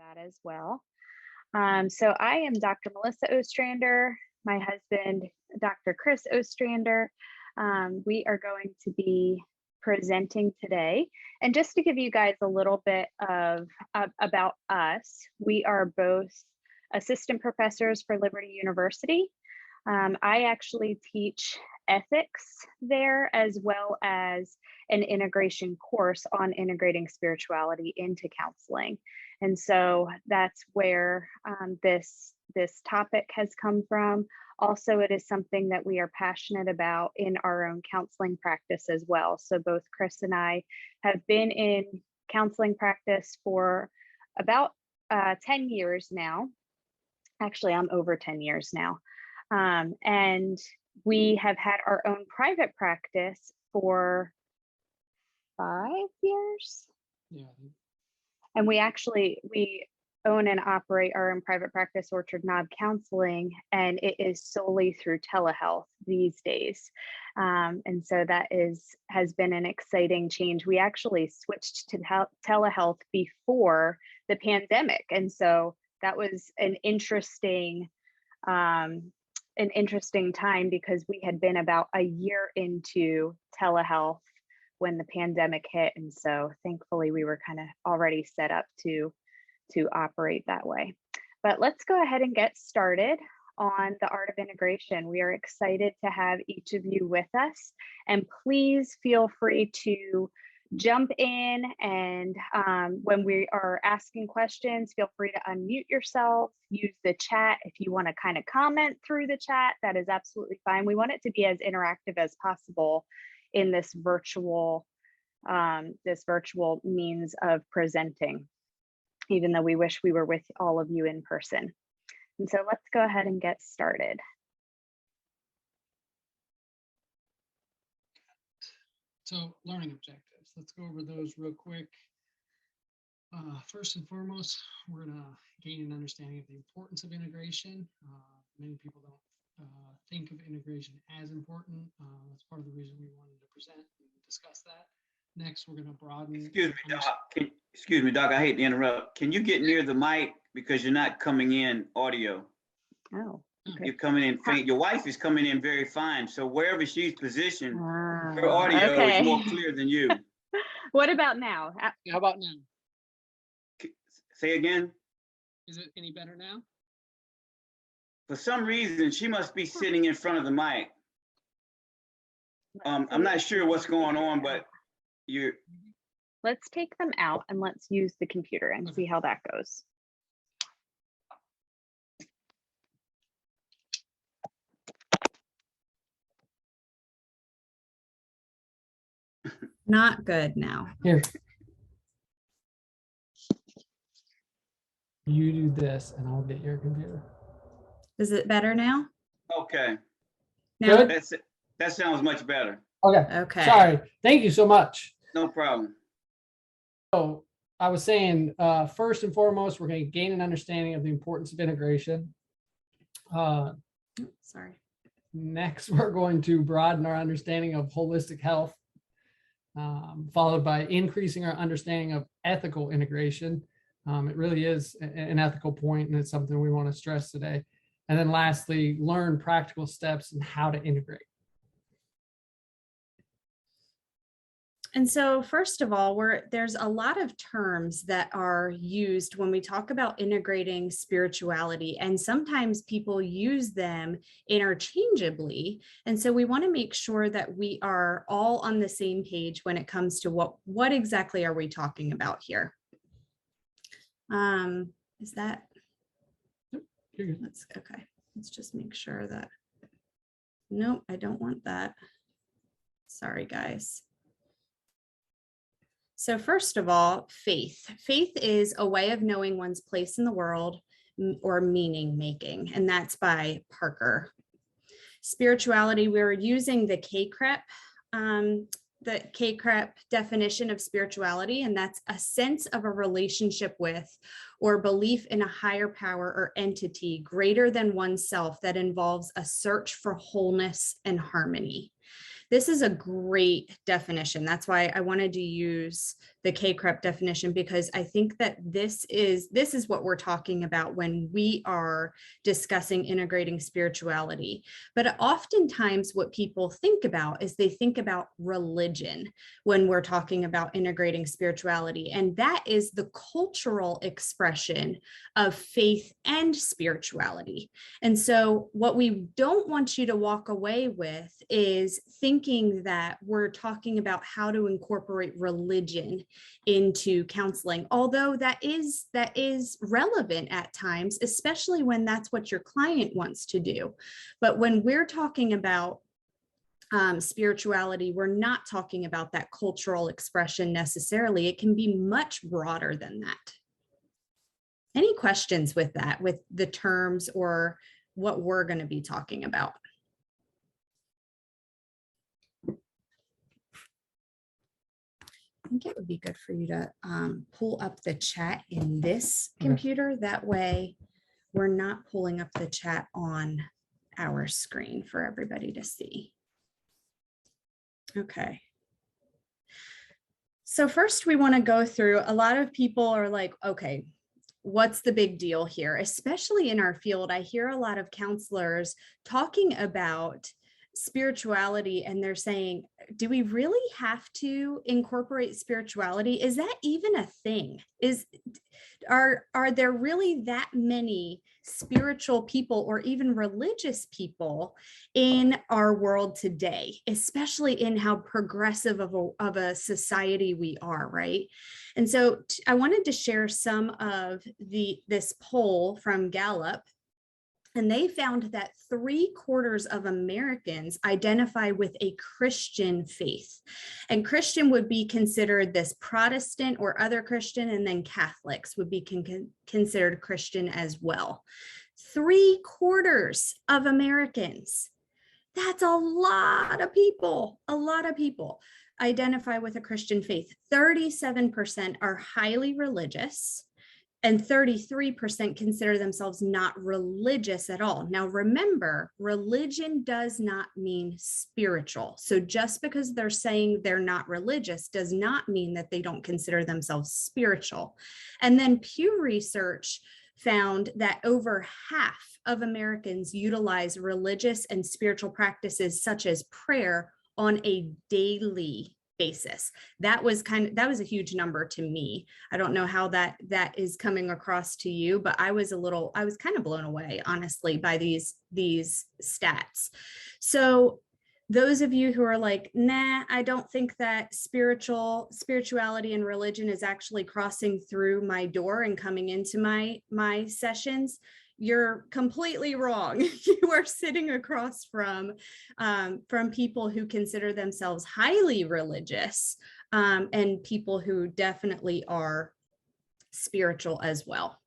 that as well. So I am Dr. Melissa Ostrander, my husband, Dr. Chris Ostrander. We are going to be presenting today. And just to give you guys a little bit of about us, we are both assistant professors for Liberty University. I actually teach ethics there, as well as an integration course on integrating spirituality into counseling. And so that's where this topic has come from. Also, it is something that we are passionate about in our own counseling practice as well. So both Chris and I have been in counseling practice for about 10 years now. Actually, I'm over 10 years now. And we have had our own private practice for 5 years. Yeah. And we own and operate our own private practice, Orchard Knob Counseling, and it is solely through telehealth these days. And so that has been an exciting change. We actually switched to telehealth before the pandemic. And so that was an interesting time, because we had been about a year into telehealth when the pandemic hit. And so thankfully we were kind of already set up to operate that way. But let's go ahead and get started on the art of integration. We are excited to have each of you with us, and please feel free to jump in, and when we are asking questions, feel free to unmute yourself, use the chat. If you want to kind of comment through the chat, that is absolutely fine. We want it to be as interactive as possible in this virtual means of presenting, even though we wish we were with all of you in person. And so let's go ahead and get started. So learning objectives, let's go over those real quick. First and foremost, we're going to gain an understanding of the importance of integration. Many people don't think of integration as important. That's part of the reason we wanted to present and discuss that. Next, we're going to broaden. Excuse me, Doc. I hate to interrupt. Can you get near the mic, because you're not coming in audio? Oh, okay. You're coming in faint. Your wife is coming in very fine. So wherever she's positioned, her audio is more clear than you. What about now? How about now? Say again. Is it any better now? For some reason, she must be sitting in front of the mic. I'm not sure what's going on, but let's take them out and let's use the computer and see how that goes. Not good now. Here. You do this and I'll get your computer. Is it better now? Okay. Now, That's it. That sounds much better. Okay. Sorry. Thank you so much. No problem. So I was saying, first and foremost, we're going to gain an understanding of the importance of integration. Sorry. Next, we're going to broaden our understanding of holistic health, followed by increasing our understanding of ethical integration. It really is an ethical point, and it's something we want to stress today. And then lastly, learn practical steps in how to integrate. And so first of all, there's a lot of terms that are used when we talk about integrating spirituality, and sometimes people use them interchangeably. And so we want to make sure that we are all on the same page when it comes to what exactly are we talking about here. Is that, okay, let's just make sure that, nope, I don't want that. Sorry, guys. So first of all, faith. Faith is a way of knowing one's place in the world or meaning making, and that's by Parker. Spirituality, we're using the K-CREP definition of spirituality, and that's a sense of a relationship with or belief in a higher power or entity greater than oneself that involves a search for wholeness and harmony. This is a great definition. That's why I wanted to use the KCREP definition, because I think that this is what we're talking about when we are discussing integrating spirituality. But oftentimes what people think about is they think about religion when we're talking about integrating spirituality. And that is the cultural expression of faith and spirituality. And so what we don't want you to walk away with is thinking that we're talking about how to incorporate religion into counseling, although that is relevant at times, especially when that's what your client wants to do. But when we're talking about spirituality, we're not talking about that cultural expression necessarily. It can be much broader than that. Any questions with that, with the terms or what we're going to be talking about? I think it would be good for you to pull up the chat in this computer. That way we're not pulling up the chat on our screen for everybody to see. Okay. So first we want to go through, a lot of people are like, okay, what's the big deal here? Especially in our field, I hear a lot of counselors talking about spirituality and they're saying, do we really have to incorporate spirituality? Is that even a thing? Are there really that many spiritual people or even religious people in our world today, especially in how progressive of a society we are, right? And so I wanted to share some of this poll from Gallup. And they found that 3/4 of Americans identify with a Christian faith. And Christian would be considered this Protestant or other Christian, and then Catholics would be considered Christian as well. 3/4 of Americans. That's a lot of people, identify with a Christian faith. 37% are highly religious, and 33% consider themselves not religious at all. Now, remember, religion does not mean spiritual. So just because they're saying they're not religious does not mean that they don't consider themselves spiritual. And then Pew Research found that over half of Americans utilize religious and spiritual practices such as prayer on a daily basis. That was a huge number to me. I don't know how that is coming across to you, but I was kind of blown away, honestly, by these stats. So those of you who are like, nah, I don't think that spirituality and religion is actually crossing through my door and coming into my sessions, you're completely wrong. You are sitting across from people who consider themselves highly religious, and people who definitely are spiritual as well.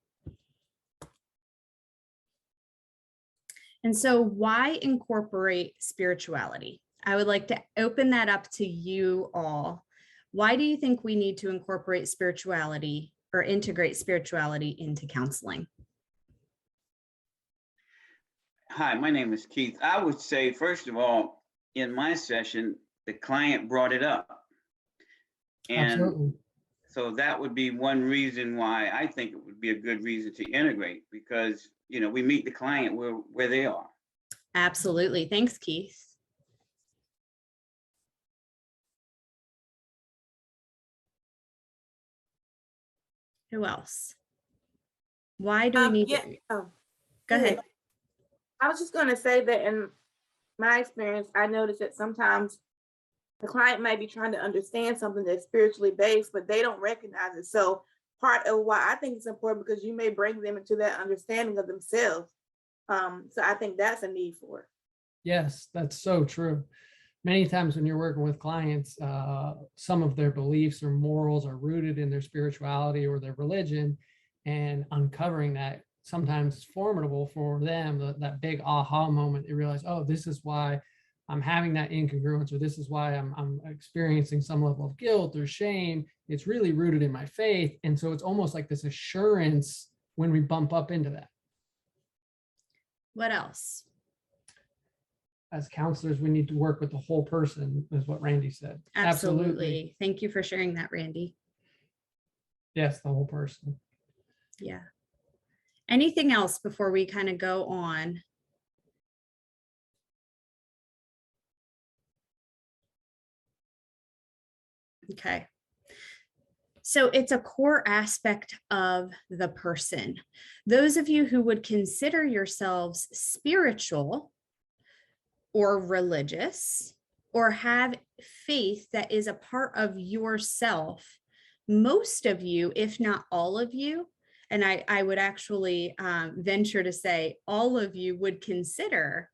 And so why incorporate spirituality? I would like to open that up to you all. Why do you think we need to incorporate spirituality or integrate spirituality into counseling? Hi, my name is Keith. I would say, first of all, in my session, the client brought it up. And Absolutely. so that would be one reason why I think it would be a good reason to integrate, because, you know, we meet the client where they are. Absolutely. Thanks, Keith. Who else? Why do we need to? Oh, go ahead. I was just going to say that in my experience, I noticed that sometimes the client might be trying to understand something that's spiritually based, but they don't recognize it. So part of why I think it's important, because you may bring them into that understanding of themselves. So I think that's a need for it. Yes, that's so true. Many times when you're working with clients, some of their beliefs or morals are rooted in their spirituality or their religion, and uncovering that sometimes is formidable for them, that big aha moment. You realize, oh, this is why I'm having that incongruence, or this is why I'm experiencing some level of guilt or shame. It's really rooted in my faith. And so it's almost like this assurance when we bump up into that. What else? as counselors, we need to work with the whole person, is what Randy said. Absolutely. Thank you for sharing that, Randy. Yes, the whole person. Yeah. Anything else before we kind of go on? Okay. So it's a core aspect of the person. Those of you who would consider yourselves spiritual or religious or have faith that is a part of yourself, most of you, if not all of you, and I would actually venture to say all of you would consider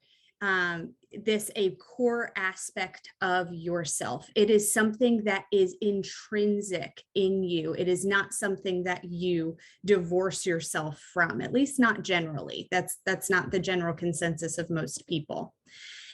this a core aspect of yourself. It is something that is intrinsic in you. It is not something that you divorce yourself from, at least not generally. That's not the general consensus of most people.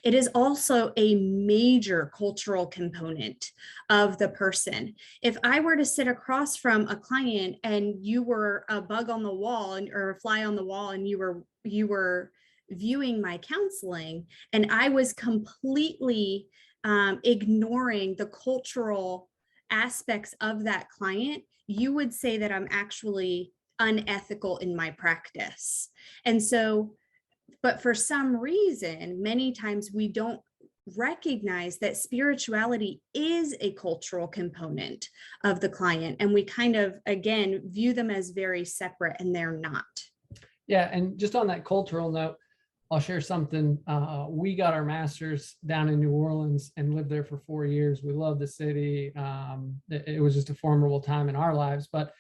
It is also a major cultural component of the person. If I were to sit across from a client and you were a bug on the wall or a fly on the wall, and you were viewing my counseling, and I was completely ignoring the cultural aspects of that client, you would say that I'm actually unethical in my practice. And so, but for some reason, many times we don't recognize that spirituality is a cultural component of the client. And we kind of, again, view them as very separate, and they're not. Yeah. And just on that cultural note, I'll share something. We got our master's down in New Orleans and lived there for 4 years. We love the city. It was just a formidable time in our lives, but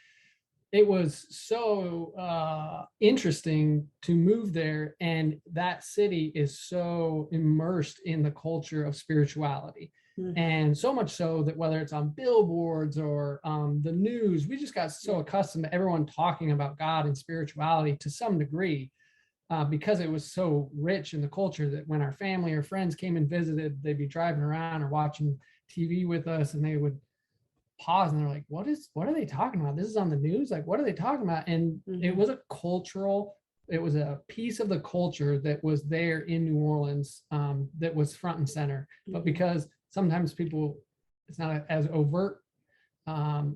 it was so interesting to move there. And that city is so immersed in the culture of spirituality. Mm-hmm. And so much so that whether it's on billboards or the news, we just got so accustomed to everyone talking about God and spirituality to some degree. Because it was so rich in the culture, that when our family or friends came and visited, they'd be driving around or watching TV with us, and they would pause and they're like, what are they talking about? This is on the news. Like, what are they talking about? And mm-hmm. It was a piece of the culture that was there in New Orleans that was front and center. Mm-hmm. But because sometimes it's not as overt,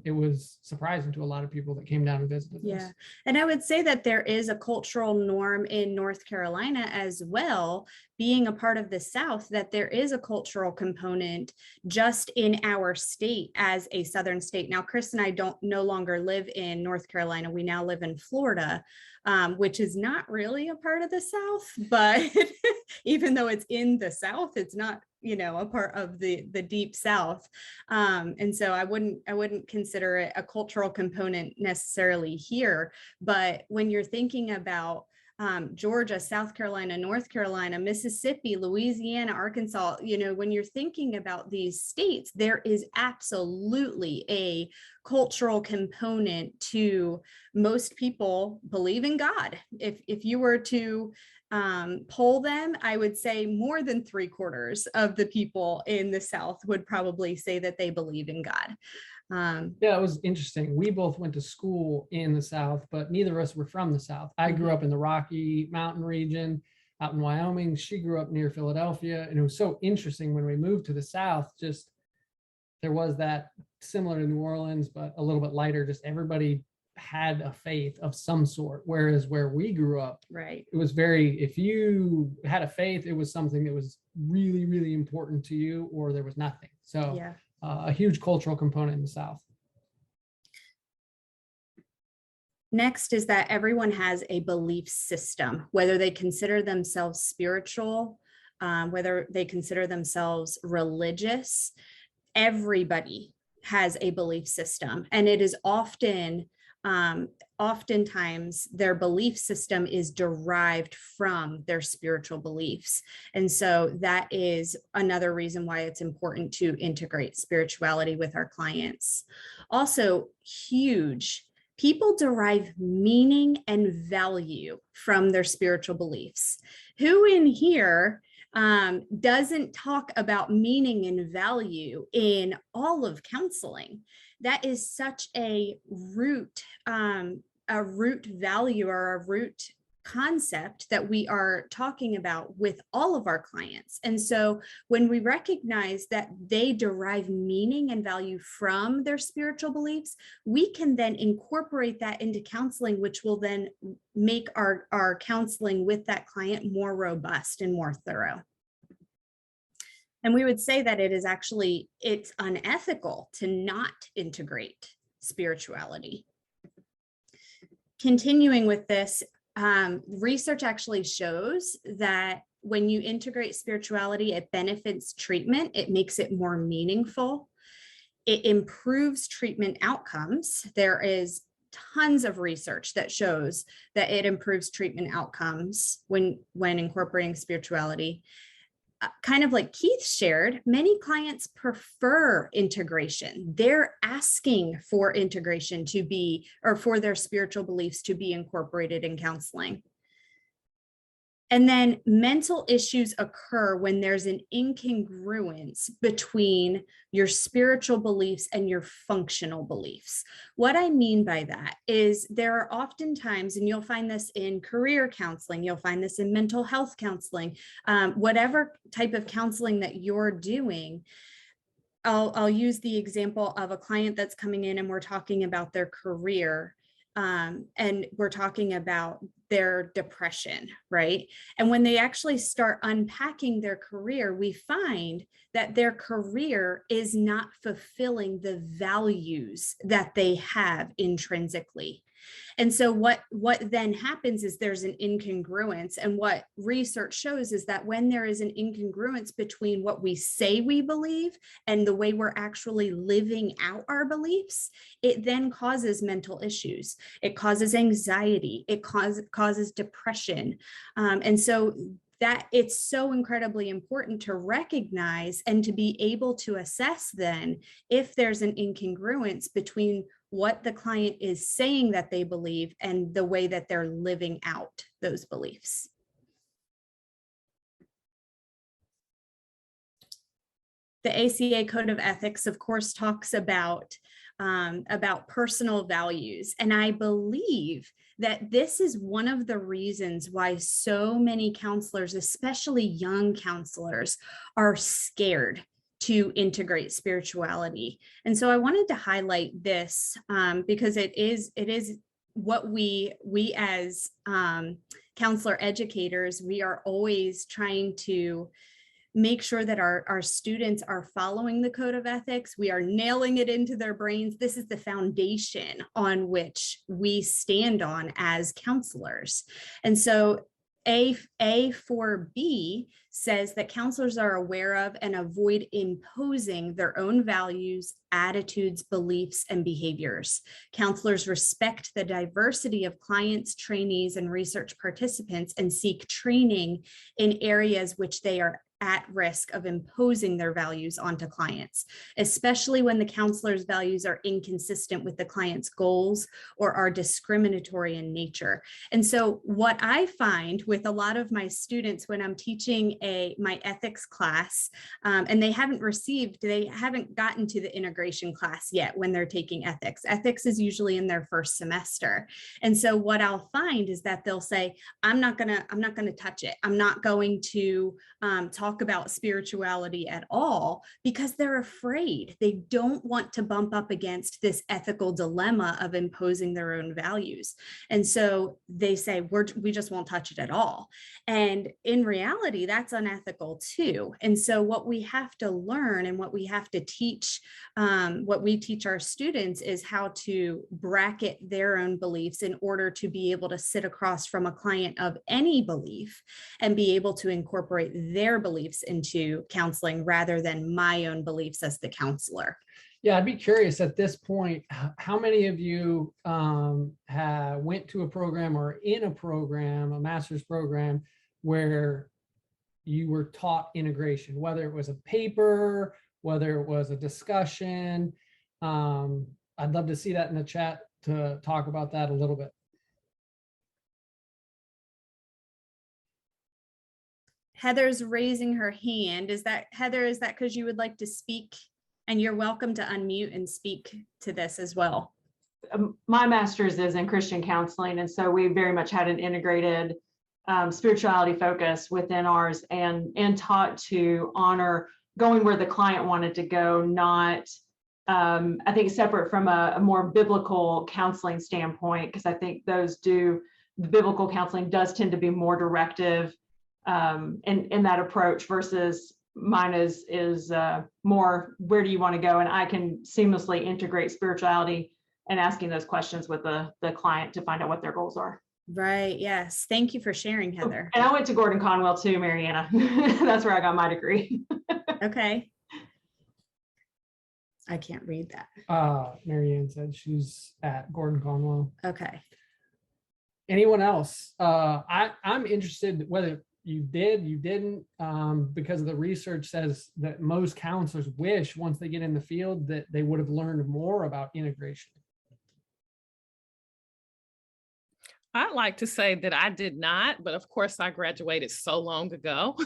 it was surprising to a lot of people that came down and visited us. Yeah. And I would say that there is a cultural norm in North Carolina as well, being a part of the South, that there is a cultural component just in our state as a Southern state. Now, Chris and I no longer live in North Carolina. We now live in Florida, which is not really a part of the South, but even though it's in the South, it's not, a part of the deep South. And so I wouldn't consider it a cultural component necessarily here. But when you're thinking about Georgia, South Carolina, North Carolina, Mississippi, Louisiana, Arkansas, when you're thinking about these states, there is absolutely a cultural component to most people believe in God. If you were to poll them, I would say more than 3/4 of the people in the South would probably say that they believe in God. Yeah, it was interesting. We both went to school in the South, but neither of us were from the South. I grew up in the Rocky Mountain region out in Wyoming. She grew up near Philadelphia. And it was so interesting when we moved to the South, just there was that similar to New Orleans, but a little bit lighter. Just everybody had a faith of some sort. Whereas where we grew up, right, it was if you had a faith, it was something that was really, really important to you, or there was nothing. So yeah. A huge cultural component in the South. Next is that everyone has a belief system, whether they consider themselves spiritual, whether they consider themselves religious. Everybody has a belief system, and it is oftentimes their belief system is derived from their spiritual beliefs. And so that is another reason why it's important to integrate spirituality with our clients. Also, huge, people derive meaning and value from their spiritual beliefs. Who in here doesn't talk about meaning and value in all of counseling? That is such a root value, or a root concept that we are talking about with all of our clients. And so when we recognize that they derive meaning and value from their spiritual beliefs, we can then incorporate that into counseling, which will then make our counseling with that client more robust and more thorough. And we would say that it's unethical to not integrate spirituality. Continuing with this, research actually shows that when you integrate spirituality, it benefits treatment, it makes it more meaningful, it improves treatment outcomes. There is tons of research that shows that it improves treatment outcomes when incorporating spirituality. Kind of like Keith shared, many clients prefer integration. They're asking for integration to be, or for their spiritual beliefs to be incorporated in counseling. And then mental issues occur when there's an incongruence between your spiritual beliefs and your functional beliefs. What I mean by that is there are often times, and you'll find this in career counseling, you'll find this in mental health counseling, whatever type of counseling that you're doing. I'll use the example of a client that's coming in and we're talking about their career. And we're talking about their depression, right? And when they actually start unpacking their career, we find that their career is not fulfilling the values that they have intrinsically. And so what then happens is there's an incongruence. And what research shows is that when there is an incongruence between what we say we believe and the way we're actually living out our beliefs, it then causes mental issues. It causes anxiety. It causes depression. And so that it's so incredibly important to recognize and to be able to assess then if there's an incongruence between what the client is saying that they believe and the way that they're living out those beliefs. The ACA Code of Ethics, of course, talks about personal values. And I believe that this is one of the reasons why so many counselors, especially young counselors, are scared to integrate spirituality. And so I wanted to highlight this because it is what we as counselor educators, we are always trying to make sure that our students are following the code of ethics. We are nailing it into their brains. This is the foundation on which we stand on as counselors. And so A4B says that counselors are aware of and avoid imposing their own values, attitudes, beliefs, and behaviors. Counselors respect the diversity of clients, trainees, and research participants and seek training in areas which they are at risk of imposing their values onto clients, especially when the counselor's values are inconsistent with the client's goals or are discriminatory in nature. And so what I find with a lot of my students when I'm teaching my ethics class, and they haven't gotten to the integration class yet when they're taking ethics. Ethics is usually in their first semester. And so what I'll find is that they'll say, I'm not gonna touch it. I'm not going to talk about spirituality at all because they're afraid. They don't want to bump up against this ethical dilemma of imposing their own values. And so they say, we just won't touch it at all. And in reality, that's unethical too. And so what we have to learn and what we have to teach, what we teach our students is how to bracket their own beliefs in order to be able to sit across from a client of any belief and be able to incorporate their beliefs into counseling rather than my own beliefs as the counselor. Yeah, I'd be curious at this point, how many of you went to a program or in a program, a master's program, where you were taught integration, whether it was a paper, whether it was a discussion. I'd love to see that in the chat to talk about that a little bit. Heather's raising her hand. Heather, is that because you would like to speak? And you're welcome to unmute and speak to this as well. my master's is in Christian counseling. And so we very much had an integrated spirituality focus within ours, and taught to honor going where the client wanted to go, not, I think, separate from a more biblical counseling standpoint, because I think the biblical counseling does tend to be more directive in that approach, versus mine is more, where do you want to go? And I can seamlessly integrate spirituality and asking those questions with the client to find out what their goals are. Right. Yes. Thank you for sharing, Heather. And I went to Gordon Conwell too, Mariana. That's where I got my degree. Okay. I can't read that. Marianne said she's at Gordon Conwell. Okay. Anyone else? I'm interested whether you did, you didn't, because the research says that most counselors wish once they get in the field that they would have learned more about integration. I'd like to say that I did not, but of course I graduated so long ago.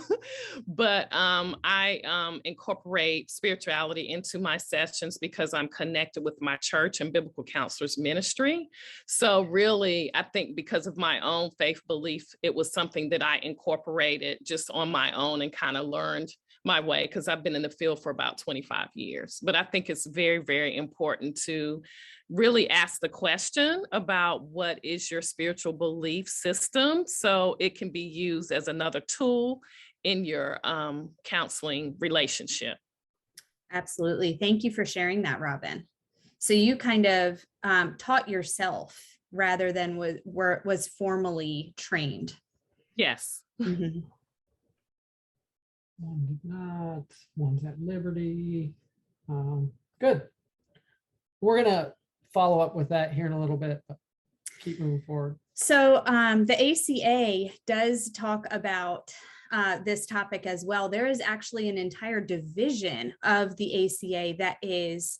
But I incorporate spirituality into my sessions because I'm connected with my church and biblical counselors ministry. So really, I think because of my own faith belief, it was something that I incorporated just on my own and kind of learned my way, because I've been in the field for about 25 years. But I think it's very, very important to really ask the question about what is your spiritual belief system, so it can be used as another tool in your counseling relationship. Absolutely. Thank you for sharing that, Robin. So you kind of taught yourself rather than was formally trained. Yes. Mm-hmm. One did not, one's at Liberty. Good. We're gonna follow up with that here in a little bit, but keep moving forward. So the ACA does talk about this topic as well. There is actually an entire division of the ACA that is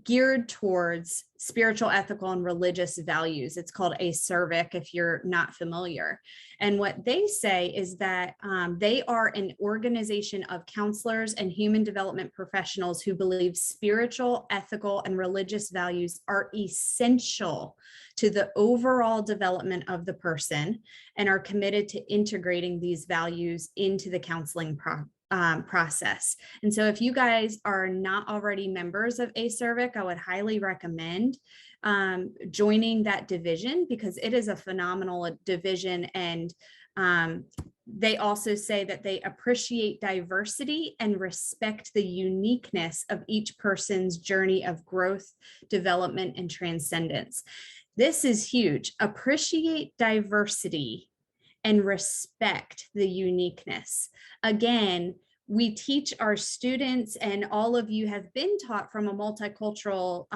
geared towards spiritual, ethical, and religious values. It's called ACERVIC if you're not familiar. And what they say is that they are an organization of counselors and human development professionals who believe spiritual, ethical, and religious values are essential to the overall development of the person and are committed to integrating these values into the counseling process. And so if you guys are not already members of ACERVIC, I would highly recommend joining that division, because it is a phenomenal division. And they also say that they appreciate diversity and respect the uniqueness of each person's journey of growth, development, and transcendence. This is huge. Appreciate diversity and respect the uniqueness. Again, we teach our students, and all of you have been taught from a multicultural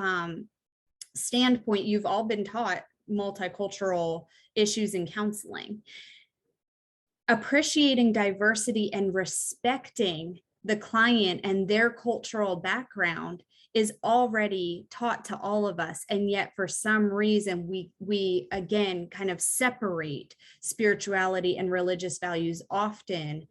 standpoint. You've all been taught multicultural issues in counseling. Appreciating diversity and respecting the client and their cultural background is already taught to all of us. And yet for some reason, we again kind of separate spirituality and religious values often,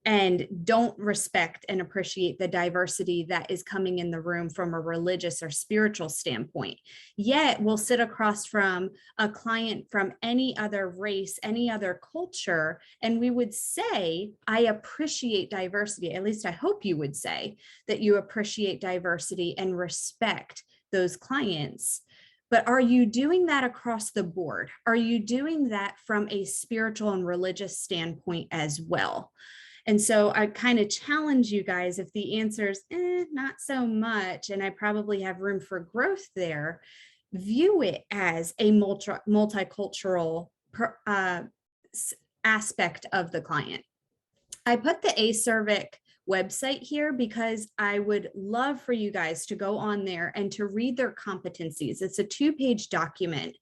and don't respect and appreciate the diversity that is coming in the room from a religious or spiritual standpoint. Yet we'll sit across from a client from any other race, any other culture, and we would say, I appreciate diversity. At least I hope you would say that you appreciate diversity and respect those clients. But are you doing that across the board? Are you doing that from a spiritual and religious standpoint as well? And so I kind of challenge you guys, if the answer is not so much, and I probably have room for growth there, view it as a multicultural aspect of the client. I put the ACERVIC website here because I would love for you guys to go on there and to read their competencies. It's a 2-page document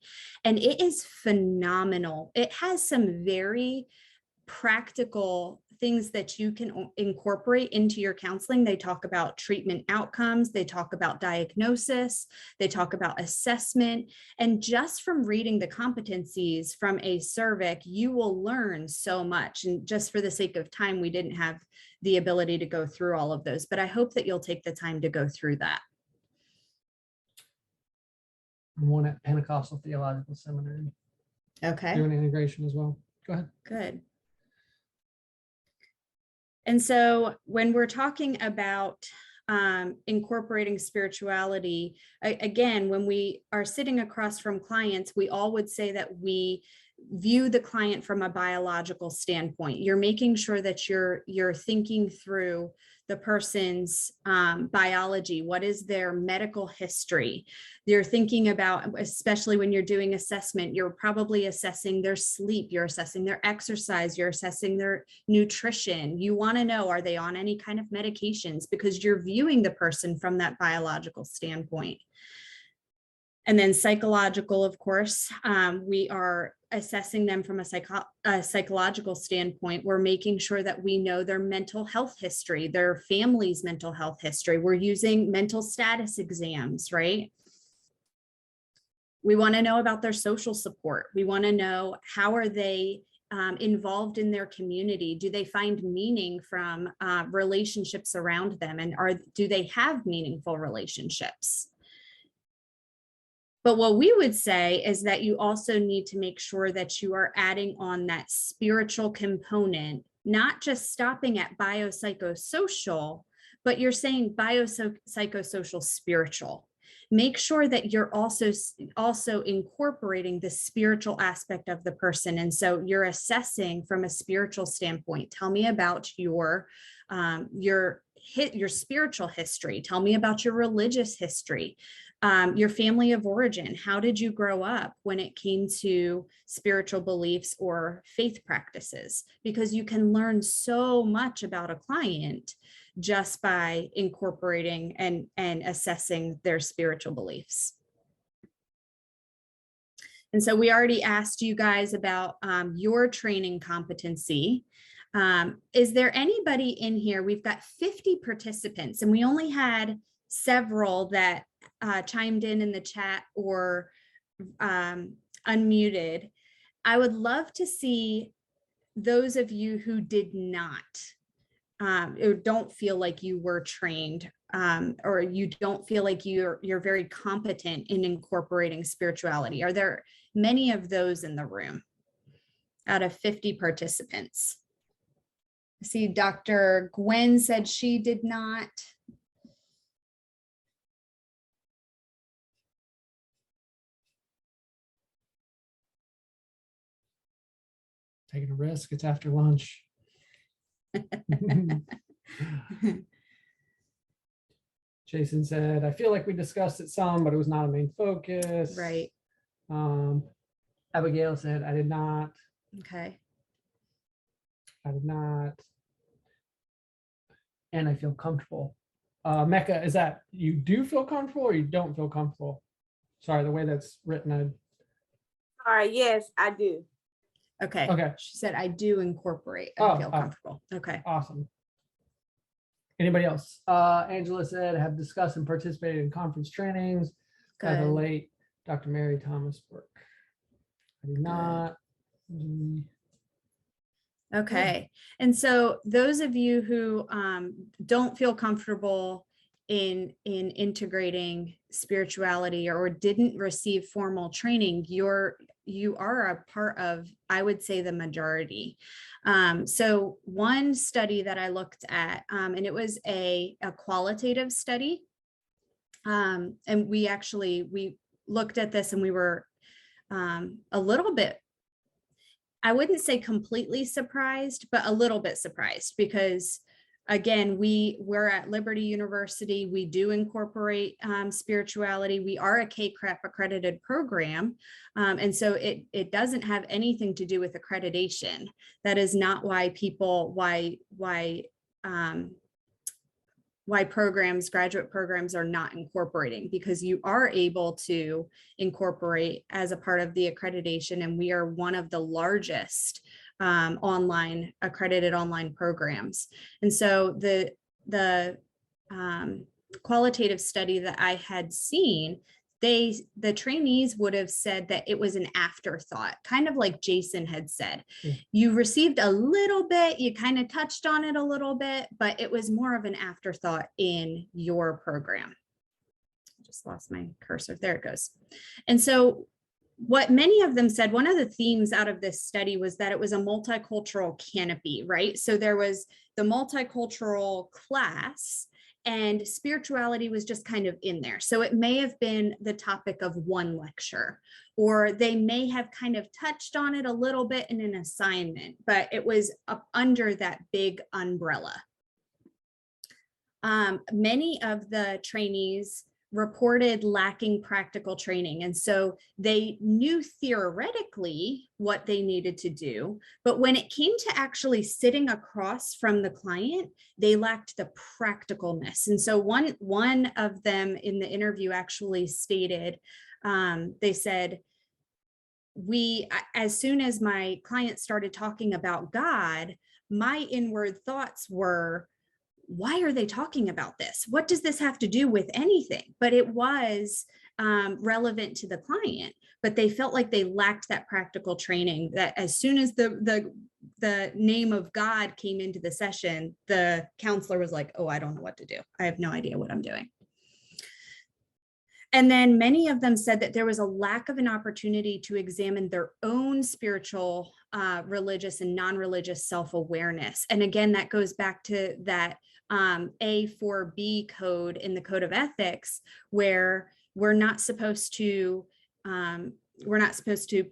and it is phenomenal. It has some very practical things that you can incorporate into your counseling. They talk about treatment outcomes, they talk about diagnosis, they talk about assessment. And just from reading the competencies from ACERVIC, you will learn so much. And just for the sake of time, we didn't have the ability to go through all of those, but I hope that you'll take the time to go through that. and one at Pentecostal Theological Seminary, Okay. doing integration as well. Go ahead. Good. And so when we're talking about incorporating spirituality, again, when we are sitting across from clients, we all would say that we view the client from a biological standpoint. You're making sure that you're thinking through the person's biology. What is their medical history? You're thinking about, especially when you're doing assessment, you're probably assessing their sleep, you're assessing their exercise, you're assessing their nutrition. You want to know, are they on any kind of medications? Because you're viewing the person from that biological standpoint. And then psychological, of course, we are assessing them from a psychological standpoint. We're making sure that we know their mental health history, their family's mental health history. We're using mental status exams, right? We want to know about their social support. We want to know, how are they involved in their community? Do they find meaning from relationships around them? And do they have meaningful relationships? But what we would say is that you also need to make sure that you are adding on that spiritual component, not just stopping at biopsychosocial, but you're saying biopsychosocial spiritual. Make sure that you're also incorporating the spiritual aspect of the person. And so you're assessing from a spiritual standpoint. Tell me about your spiritual history. Tell me about your religious history. Your family of origin. How did you grow up when it came to spiritual beliefs or faith practices? Because you can learn so much about a client just by incorporating and assessing their spiritual beliefs. And so we already asked you guys about your training competency. Is there anybody in here? We've got 50 participants, and we only had several that chimed in the chat or unmuted. I would love to see those of you who did not or don't feel like you were trained, or you don't feel like you're very competent in incorporating spirituality. Are there many of those in the room out of 50 participants? I see Dr. Gwen said she did not. Taking a risk. It's after lunch. Jason said, I feel like we discussed it some, but it was not a main focus. Right. Abigail said, I did not. Okay. I did not. And I feel comfortable. Mecca, is that you do feel comfortable or you don't feel comfortable? Sorry, the way that's written. All right, yes, I do. Okay. Okay. She said, I do incorporate. I feel Oh. comfortable. Okay. Awesome. Anybody else? Angela said, have discussed and participated in conference trainings by the Good. late Dr. Mary Thomas Burke. I did not. Okay. And so those of you who don't feel comfortable in integrating spirituality or didn't receive formal training, you are a part of, I would say, the majority. So one study that I looked at, and it was a qualitative study. And we looked at this and we were a little bit, I wouldn't say completely surprised, but a little bit surprised because, again, we're at Liberty University. We do incorporate spirituality. We are a KCREP accredited program. And so it doesn't have anything to do with accreditation. That is not why graduate programs are not incorporating, because you are able to incorporate as a part of the accreditation. And we are one of the largest accredited online programs. And so the qualitative study that I had seen, the trainees would have said that it was an afterthought, kind of like Jason had said. You received a little bit, you kind of touched on it a little bit, but it was more of an afterthought in your program. just lost my cursor. There it goes. And so what many of them said, one of the themes out of this study was that it was a multicultural canopy, right? So there was the multicultural class, and spirituality was just kind of in there. So it may have been the topic of one lecture, or they may have kind of touched on it a little bit in an assignment, but it was up under that big umbrella. Many of the trainees reported lacking practical training. And so they knew theoretically what they needed to do, but when it came to actually sitting across from the client, they lacked the practicalness. And so one of them in the interview actually stated, they said, as soon as my client started talking about God, my inward thoughts were, why are they talking about this? What does this have to do with anything? But it was relevant to the client, but they felt like they lacked that practical training, that as soon as the name of God came into the session, the counselor was like, oh, I don't know what to do. I have no idea what I'm doing. And then many of them said that there was a lack of an opportunity to examine their own spiritual, religious and non-religious self-awareness. And again, that goes back to that A4B code in the Code of Ethics, where we're not supposed to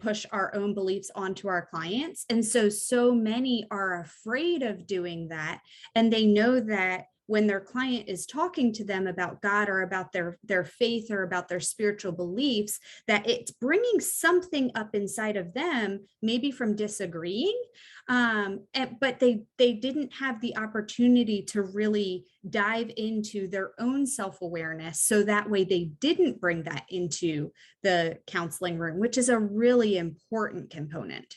push our own beliefs onto our clients. And so many are afraid of doing that. And they know that when their client is talking to them about God or about their faith or about their spiritual beliefs, that it's bringing something up inside of them, maybe from disagreeing, but they didn't have the opportunity to really dive into their own self-awareness. So that way they didn't bring that into the counseling room, which is a really important component.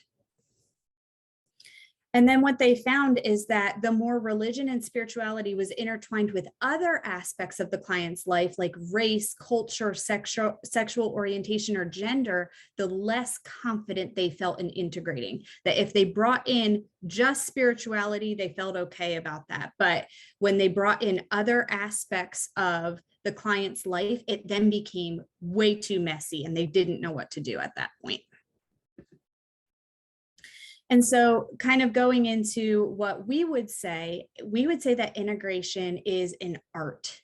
And then what they found is that the more religion and spirituality was intertwined with other aspects of the client's life, like race, culture, sexual orientation, or gender, the less confident they felt in integrating. That if they brought in just spirituality, they felt okay about that. But when they brought in other aspects of the client's life, it then became way too messy and they didn't know what to do at that point. And so kind of going into what we would say that integration is an art.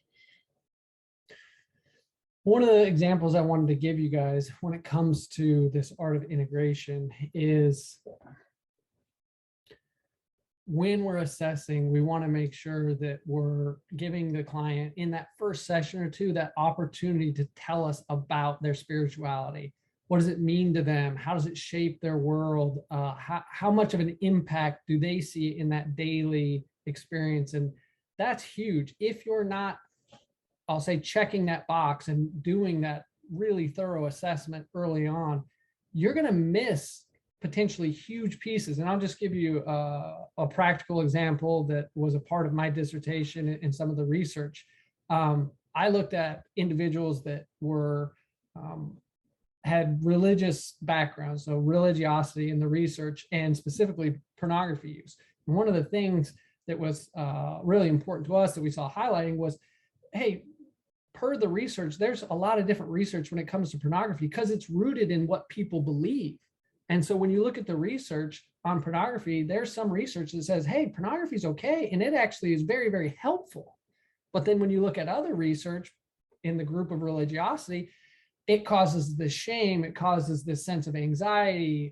One of the examples I wanted to give you guys when it comes to this art of integration is when we're assessing, we want to make sure that we're giving the client in that first session or two that opportunity to tell us about their spirituality. What does it mean to them? How does it shape their world? How much of an impact do they see in that daily experience? And that's huge. If you're not, I'll say, checking that box and doing that really thorough assessment early on, you're going to miss potentially huge pieces. And I'll just give you a practical example that was a part of my dissertation and some of the research. I looked at individuals that were had religious backgrounds, so religiosity in the research, and specifically pornography use. And one of the things that was really important to us that we saw highlighting was, hey, per the research, there's a lot of different research when it comes to pornography because it's rooted in what people believe. And so when you look at the research on pornography, there's some research that says, hey, pornography is okay, and it actually is very, very helpful. But then when you look at other research in the group of religiosity, it causes this shame, it causes this sense of anxiety,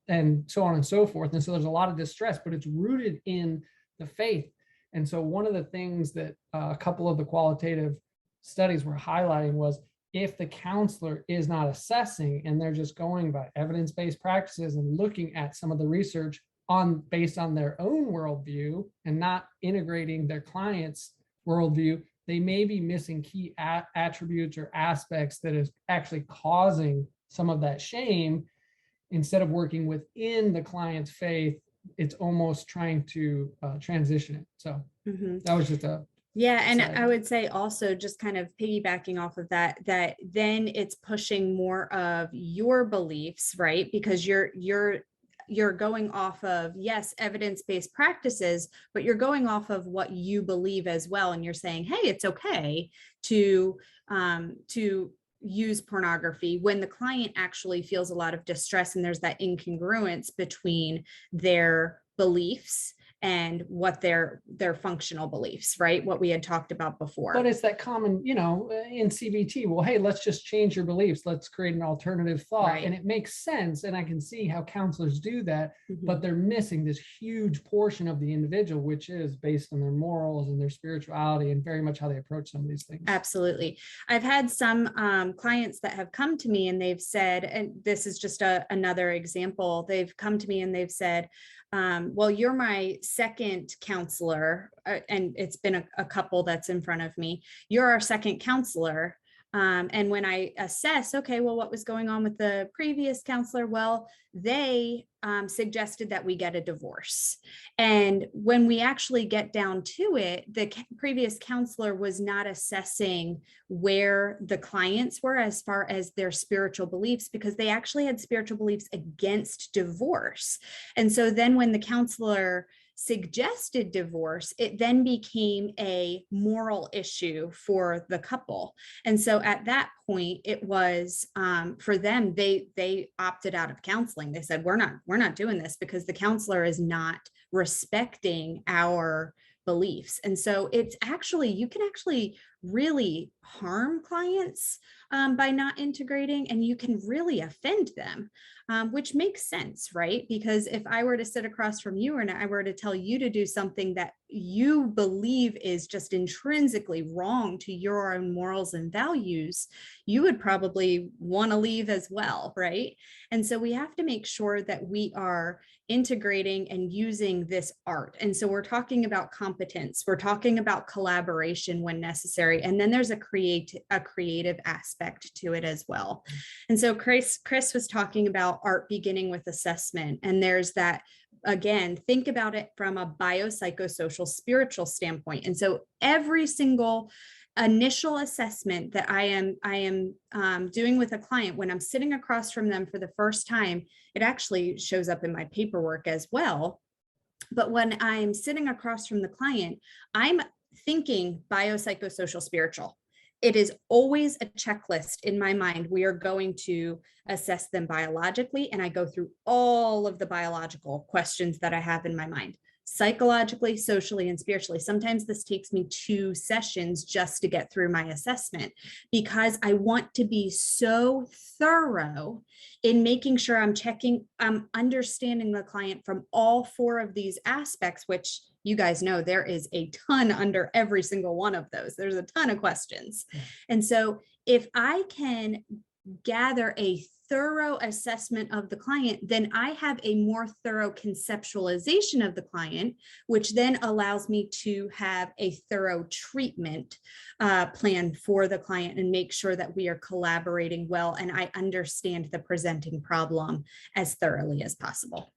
and so on and so forth. And so there's a lot of distress, but it's rooted in the faith. And so one of the things that a couple of the qualitative studies were highlighting was if the counselor is not assessing and they're just going by evidence-based practices and looking at some of the research based on their own worldview and not integrating their client's worldview, they may be missing key attributes or aspects that is actually causing some of that shame. Instead of working within the client's faith, it's almost trying to transition it. So that was just a yeah. And I would say also, just kind of piggybacking off of that then it's pushing more of your beliefs, right? Because you're you're going off of, yes, evidence-based practices, but you're going off of what you believe as well. And you're saying, hey, it's okay to use pornography when the client actually feels a lot of distress and there's that incongruence between their beliefs and what their functional beliefs, right? What we had talked about before. But it's that common, in CBT, well, hey, let's just change your beliefs. Let's create an alternative thought. Right. And it makes sense. And I can see how counselors do that, Mhm. but they're missing this huge portion of the individual, which is based on their morals and their spirituality and very much how they approach some of these things. Absolutely. I've had some clients that have come to me and they've said, and this is just another example, they've come to me and they've said, well, you're my second counselor, and it's been a couple that's in front of me. You're our second counselor. And when I assess, okay, well, what was going on with the previous counselor? Well, they suggested that we get a divorce. And when we actually get down to it, the previous counselor was not assessing where the clients were as far as their spiritual beliefs, because they actually had spiritual beliefs against divorce. And so then when the counselor suggested divorce, it then became a moral issue for the couple. And so at that point, it was for them, they opted out of counseling. They said, we're not doing this because the counselor is not respecting our beliefs. And so it's actually, you can actually really harm clients by not integrating, and you can really offend them, which makes sense, right? Because if I were to sit across from you and I were to tell you to do something that you believe is just intrinsically wrong to your own morals and values, you would probably want to leave as well, right? And so we have to make sure that we are integrating and using this art. And so we're talking about competence, we're talking about collaboration when necessary, and then there's a creative aspect to it as well. And so Chris was talking about art beginning with assessment, and there's that. Again, think about it from a biopsychosocial spiritual standpoint. And so every single initial assessment that I am doing with a client, when I'm sitting across from them for the first time, it actually shows up in my paperwork as well. But when I'm sitting across from the client, I'm thinking biopsychosocial spiritual. It is always a checklist in my mind. We are going to assess them biologically, and I go through all of the biological questions that I have in my mind, psychologically, socially, and spiritually. Sometimes this takes me 2 sessions just to get through my assessment, because I want to be so thorough in making sure I'm understanding the client from all 4 of these aspects, which you guys know there is a ton under every single one of those. There's a ton of questions. And so if I can gather a thorough assessment of the client, then I have a more thorough conceptualization of the client, which then allows me to have a thorough treatment plan for the client and make sure that we are collaborating well and I understand the presenting problem as thoroughly as possible.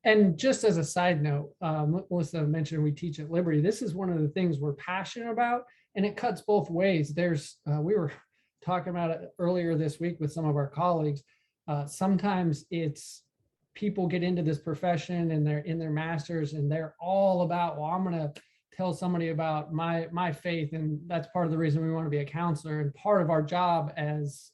And just as a side note, Melissa mentioned we teach at Liberty. This is one of the things we're passionate about, and it cuts both ways. We were talking about it earlier this week with some of our colleagues. Sometimes it's people get into this profession and they're in their masters and they're all about, well, I'm going to tell somebody about my faith. And that's part of the reason we want to be a counselor. And part of our job as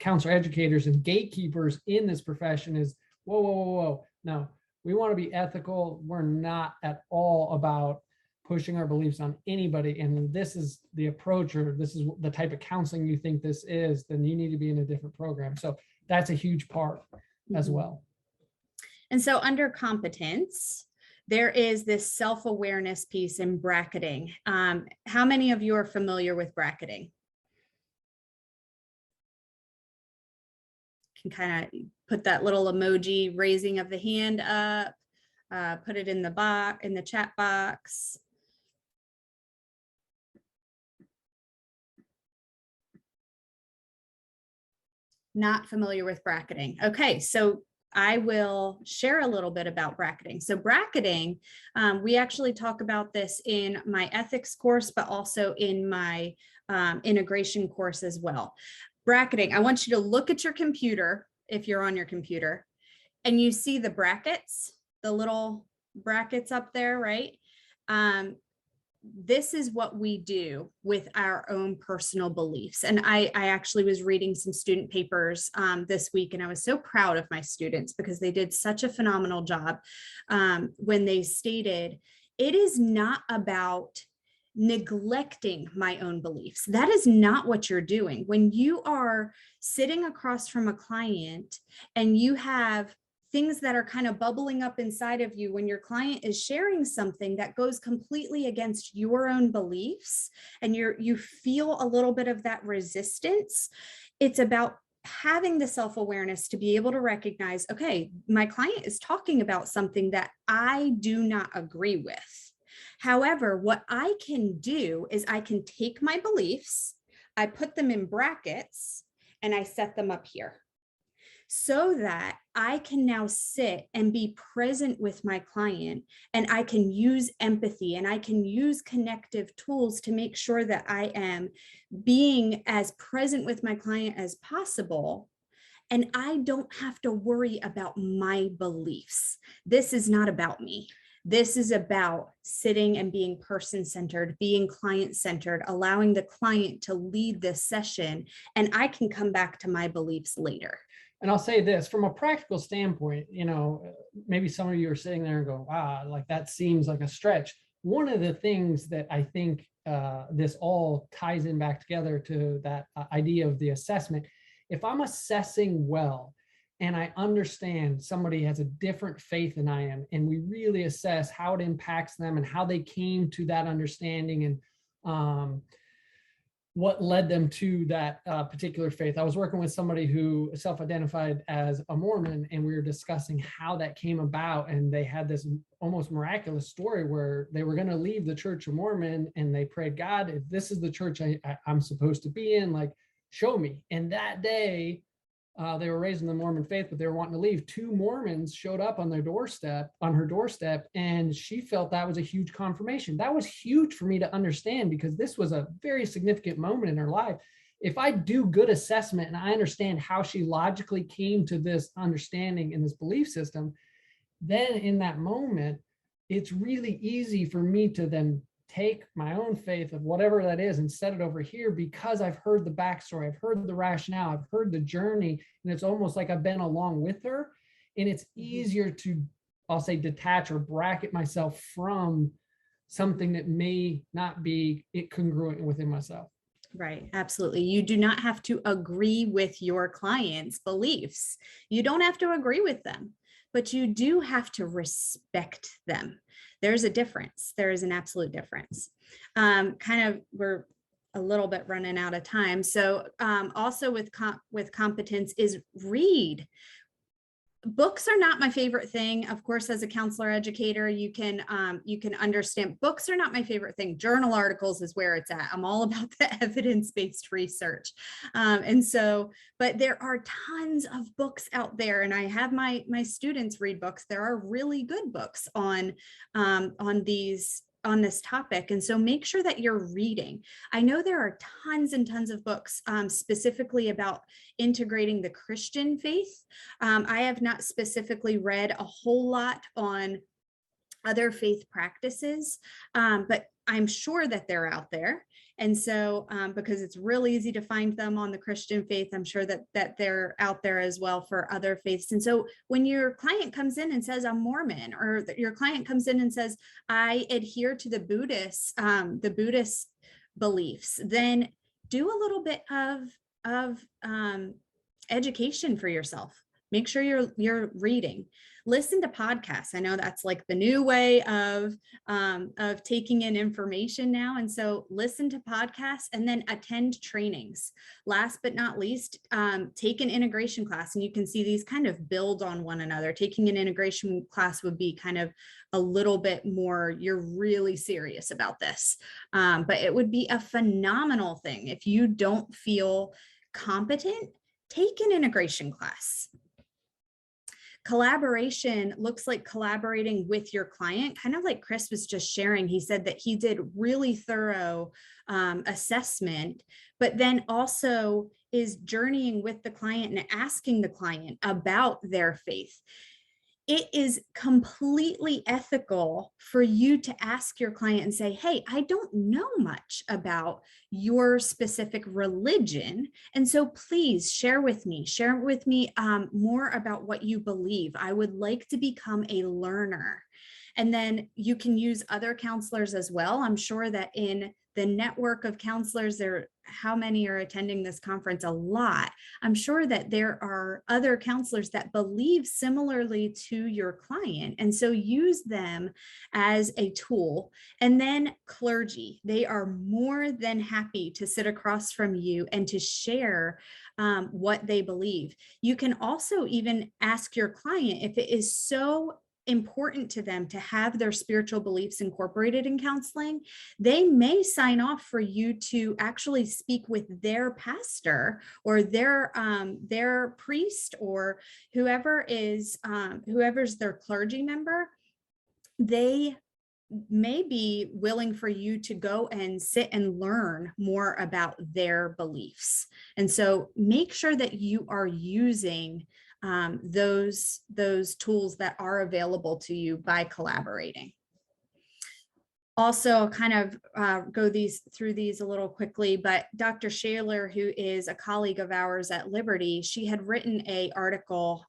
counselor educators and gatekeepers in this profession is, whoa. No, we want to be ethical. We're not at all about pushing our beliefs on anybody. And this is the approach, or this is the type of counseling you think this is, then you need to be in a different program. So that's a huge part as well. And so under competence, there is this self-awareness piece in bracketing. How many of you are familiar with bracketing? Can kind of put that little emoji raising of the hand up, put it in the chat box. Not familiar with bracketing. Okay, so I will share a little bit about bracketing. So bracketing, we actually talk about this in my ethics course, but also in my integration course as well. Bracketing, I want you to look at your computer, if you're on your computer, And you see the brackets, the little brackets up there, right? This is what we do with our own personal beliefs. And I actually was reading some student papers this week, and I was so proud of my students because they did such a phenomenal job when they stated, it is not about neglecting my own beliefs. That is not what you're doing. When you are sitting across from a client and you have things that are kind of bubbling up inside of you when your client is sharing something that goes completely against your own beliefs, and you feel a little bit of that resistance, it's about having the self-awareness to be able to recognize, okay, my client is talking about something that I do not agree with. However, what I can do is I can take my beliefs, I put them in brackets, and I set them up here, so that I can now sit and be present with my client, and I can use empathy and I can use connective tools to make sure that I am being as present with my client as possible. And I don't have to worry about my beliefs. This is not about me. This is about sitting and being person-centered, being client-centered, allowing the client to lead this session, and I can come back to my beliefs later. And I'll say this from a practical standpoint, maybe some of you are sitting there and go, wow, like that seems like a stretch. One of the things that I think this all ties in back together to that idea of the assessment, if I'm assessing well, and I understand somebody has a different faith than I am, and we really assess how it impacts them and how they came to that understanding and what led them to that particular faith. I was working with somebody who self-identified as a Mormon, and we were discussing how that came about. And they had this almost miraculous story where they were going to leave the Church of Mormon, and they prayed, God, if this is the church I'm supposed to be in, like, show me. And that day, they were raised in the Mormon faith, but they were wanting to leave. 2 Mormons showed up on her doorstep, and she felt that was a huge confirmation. That was huge for me to understand, because this was a very significant moment in her life. If I do good assessment and I understand how she logically came to this understanding in this belief system, then in that moment, it's really easy for me to then take my own faith of whatever that is and set it over here, because I've heard the backstory, I've heard the rationale, I've heard the journey, and it's almost like I've been along with her. And it's easier to, I'll say, detach or bracket myself from something that may not be congruent within myself. Right. Absolutely. You do not have to agree with your client's beliefs. You don't have to agree with them, but you do have to respect them. There's a difference. There is an absolute difference. We're a little bit running out of time. So also with competence is read. Books are not my favorite thing. Of course, as a counselor educator, you can understand books are not my favorite thing. Journal articles is where it's at. I'm all about the evidence-based research. But there are tons of books out there, and I have my students read books. There are really good books on this topic. And so make sure that you're reading. I know there are tons and tons of books specifically about integrating the Christian faith. I have not specifically read a whole lot on other faith practices, but I'm sure that they're out there. And so because it's real easy to find them on the Christian faith, I'm sure that they're out there as well for other faiths. And so when your client comes in and says, I'm Mormon, or your client comes in and says, I adhere to the Buddhist beliefs, then do a little bit of education for yourself. Make sure you're reading. Listen to podcasts. I know that's like the new way of taking in information now. And so listen to podcasts and then attend trainings. Last but not least, take an integration class, and you can see these kind of build on one another. Taking an integration class would be kind of a little bit more, you're really serious about this. But it would be a phenomenal thing. If you don't feel competent, take an integration class. Collaboration looks like collaborating with your client, kind of like Chris was just sharing. He said that he did really thorough assessment, but then also is journeying with the client and asking the client about their faith. it is completely ethical for you to ask your client and say, hey, I don't know much about your specific religion. And so please share with me more about what you believe. I would like to become a learner. And then you can use other counselors as well. I'm sure that in the network of counselors there, how many are attending this conference? A lot. I'm sure that there are other counselors that believe similarly to your client. And so use them as a tool. And then clergy, they are more than happy to sit across from you and to share what they believe. You can also even ask your client if it is so important to them to have their spiritual beliefs incorporated in counseling, they may sign off for you to actually speak with their pastor or their priest or whoever's their clergy member. They may be willing for you to go and sit and learn more about their beliefs. And so make sure that you are using those tools that are available to you by collaborating. Also, kind of go through these a little quickly, but Dr. Shaler, who is a colleague of ours at Liberty, she had written an article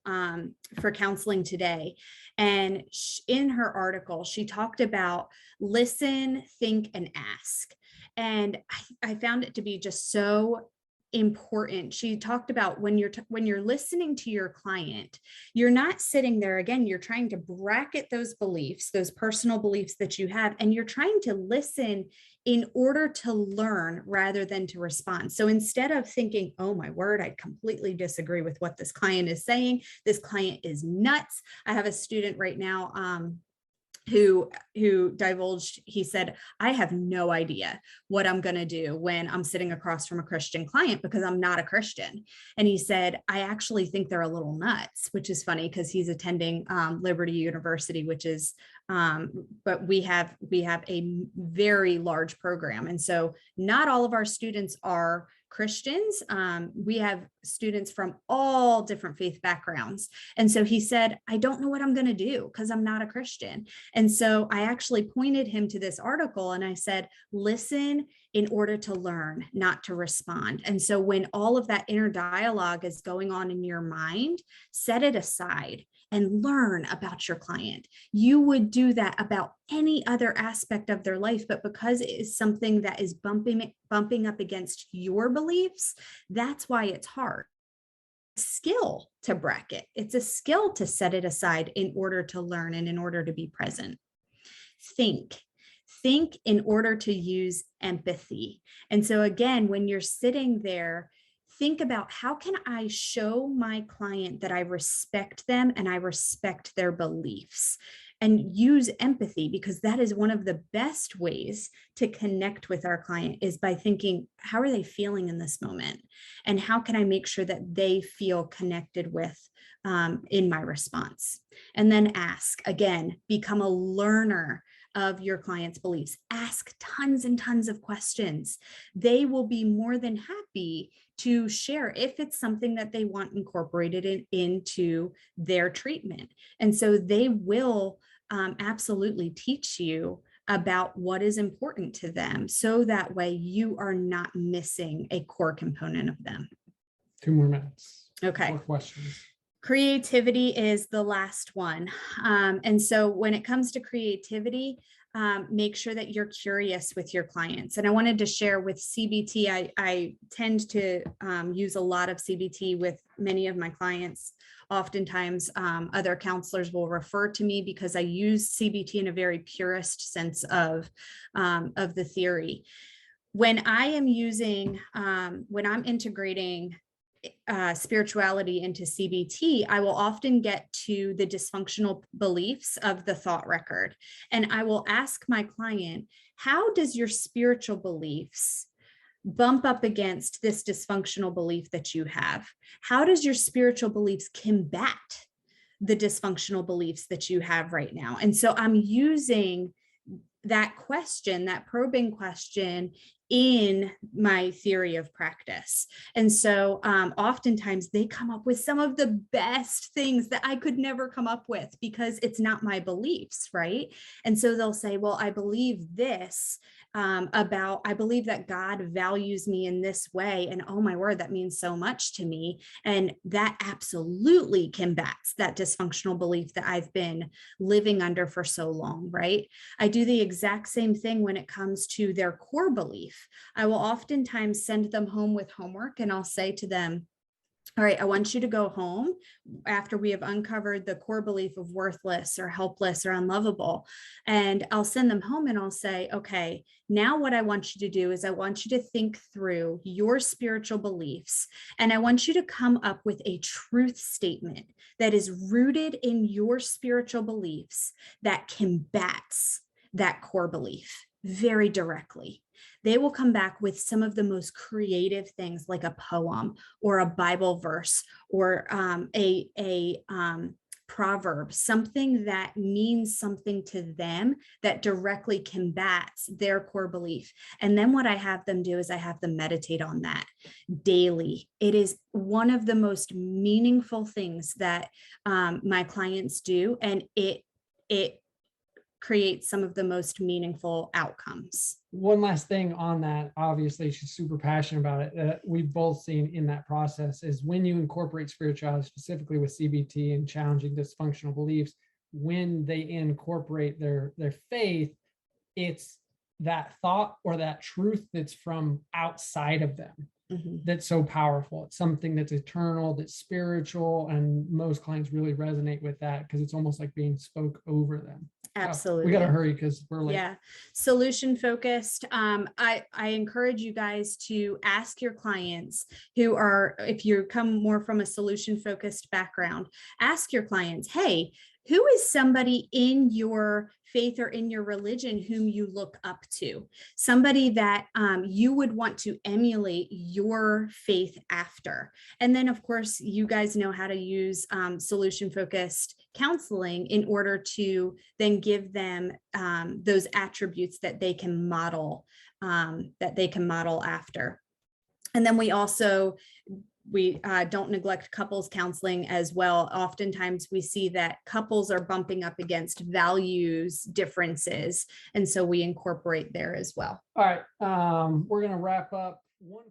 for Counseling Today. And in her article, she talked about listen, think, and ask. And I found it to be just so important. She talked about when you're listening to your client, you're not sitting there again, you're trying to bracket those beliefs, those personal beliefs that you have, and you're trying to listen in order to learn rather than to respond. So instead of thinking, oh my word, I completely disagree with what this client is saying, this client is nuts. I have a student right now who divulged, he said, I have no idea what I'm going to do when I'm sitting across from a Christian client because I'm not a Christian. And he said, I actually think they're a little nuts, which is funny because he's attending Liberty University, which is, but we have a very large program. And so not all of our students are Christians. We have students from all different faith backgrounds. And so he said, I don't know what I'm going to do because I'm not a Christian. And so I actually pointed him to this article and I said, listen in order to learn, not to respond. And so when all of that inner dialogue is going on in your mind, set it aside and learn about your client. You would do that about any other aspect of their life, but because it is something that is bumping up against your beliefs, that's why it's hard. Skill to bracket. It's a skill to set it aside in order to learn and in order to be present. Think in order to use empathy. And so again, when you're sitting there, think about how can I show my client that I respect them and I respect their beliefs, and use empathy, because that is one of the best ways to connect with our client is by thinking, how are they feeling in this moment? And how can I make sure that they feel connected with in my response? And then ask, again, become a learner of your client's beliefs. Ask tons and tons of questions. They will be more than happy to share if it's something that they want incorporated into their treatment. And so they will absolutely teach you about what is important to them. So that way you are not missing a core component of them. 2 more minutes. Okay. More questions. Creativity is the last one. And so when it comes to creativity, make sure that you're curious with your clients. And I wanted to share with CBT, I tend to use a lot of CBT with many of my clients. Oftentimes, other counselors will refer to me because I use CBT in a very purist sense of the theory. When I am using, when I'm integrating spirituality into CBT, I will often get to the dysfunctional beliefs of the thought record. And I will ask my client, how does your spiritual beliefs bump up against this dysfunctional belief that you have? How does your spiritual beliefs combat the dysfunctional beliefs that you have right now? And so I'm using that question, that probing question in my theory of practice. And so oftentimes they come up with some of the best things that I could never come up with because it's not my beliefs, right? And so they'll say, well, I believe this I believe that God values me in this way. And oh my word, that means so much to me. And that absolutely combats that dysfunctional belief that I've been living under for so long, right? I do the exact same thing when it comes to their core belief. I will oftentimes send them home with homework and I'll say to them, all right, I want you to go home after we have uncovered the core belief of worthless or helpless or unlovable. And I'll send them home and I'll say, okay, now what I want you to do is I want you to think through your spiritual beliefs. And I want you to come up with a truth statement that is rooted in your spiritual beliefs that combats that core belief very directly. They will come back with some of the most creative things like a poem or a Bible verse or a proverb, something that means something to them that directly combats their core belief. And then what I have them do is I have them meditate on that daily. It is one of the most meaningful things that my clients do, and it creates some of the most meaningful outcomes. One last thing on that, obviously she's super passionate about it. We've both seen in that process is when you incorporate spirituality, specifically with CBT and challenging dysfunctional beliefs, when they incorporate their faith, it's that thought or that truth that's from outside of them. Mm-hmm. That's so powerful. It's something that's eternal, that's spiritual, and most clients really resonate with that because it's almost like being spoke over them. Absolutely. We got to hurry because we're late. Yeah. Solution focused. I encourage you guys to ask your clients who are, if you come more from a solution focused background, ask your clients, hey, who is somebody in your faith or in your religion whom you look up to? Somebody that you would want to emulate your faith after. And then, of course, you guys know how to use solution-focused counseling in order to then give them those attributes that they can model after. And then we don't neglect couples counseling as well. Oftentimes we see that couples are bumping up against values differences. And so we incorporate there as well. All right. We're going to wrap up. One